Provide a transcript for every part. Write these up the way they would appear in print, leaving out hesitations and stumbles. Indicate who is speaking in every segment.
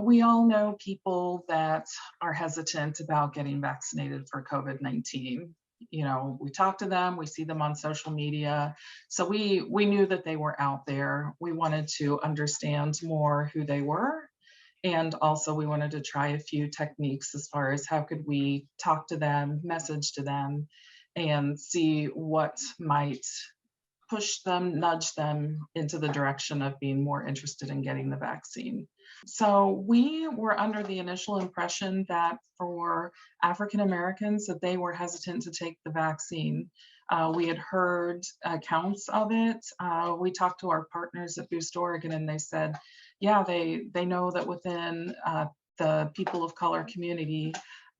Speaker 1: We all know people that are hesitant about getting vaccinated for COVID-19. We talk to them, we see them on social media. So we knew that they were out there. We wanted to understand more who they were. And also we wanted to try a few techniques as far as how could we talk to them, message to them, and see what might push them, nudge them into the direction of being more interested in getting the vaccine. So we were under the initial impression that for African Americans that they were hesitant to take the vaccine. We had heard accounts of it. We talked to our partners at Boost Oregon, and they said, yeah, they know that within the people of color community,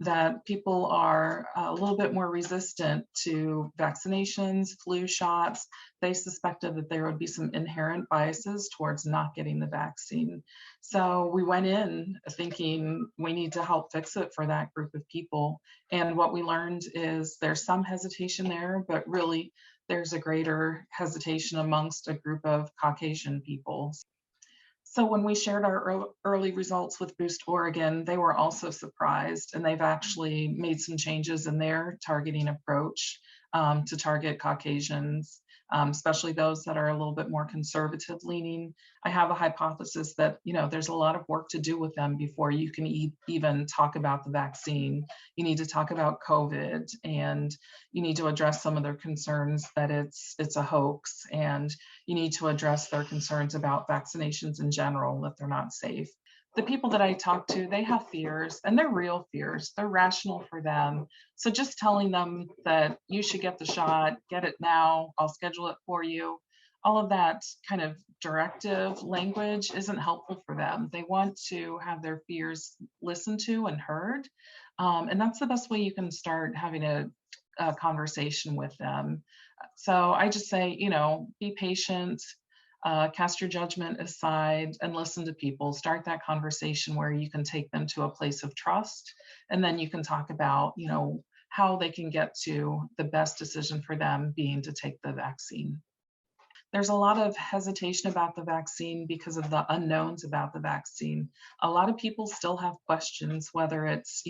Speaker 1: that people are a little bit more resistant to vaccinations, flu shots. They suspected that there would be some inherent biases towards not getting the vaccine. So we went in thinking we need to help fix it for that group of people. And what we learned is there's some hesitation there, but really there's a greater hesitation amongst a group of Caucasian people. So when we shared our early results with Boost Oregon, they were also surprised, and they've actually made some changes in their targeting approach to target Caucasians, especially those that are a little bit more conservative leaning. I have a hypothesis that there's a lot of work to do with them before you can even talk about the vaccine. You need to talk about COVID, and you need to address some of their concerns that it's a hoax, and you need to address their concerns about vaccinations in general, that they're not safe. The people that I talk to, they have fears, and they're real fears. They're rational for them. So just telling them that you should get the shot, get it now, I'll schedule it for you, all of that kind of directive language isn't helpful for them. They want to have their fears listened to and heard. And that's the best way you can start having a conversation with them. So I just say, be patient, cast your judgment aside, and listen to people. Start that conversation where you can take them to a place of trust, and then you can talk about, how they can get to the best decision for them being to take the vaccine. There's a lot of hesitation about the vaccine because of the unknowns about the vaccine. A lot of people still have questions, whether it's,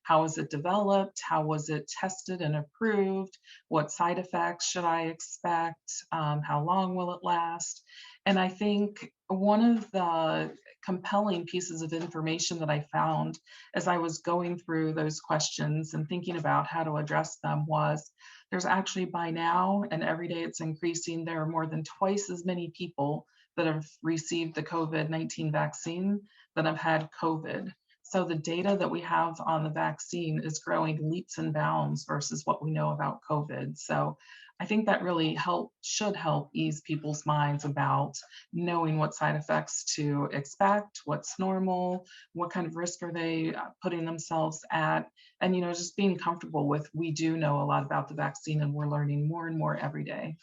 Speaker 1: how was it developed? How was it tested and approved? What side effects should I expect? How long will it last? And I think one of the compelling pieces of information that I found as I was going through those questions and thinking about how to address them was there's actually by now, and every day it's increasing, there are more than twice as many people that have received the COVID-19 vaccine that have had COVID. So the data that we have on the vaccine is growing leaps and bounds versus what we know about COVID. So I think that really should help ease people's minds about knowing what side effects to expect, what's normal, what kind of risk are they putting themselves at, and just being comfortable with we do know a lot about the vaccine and we're learning more and more every day.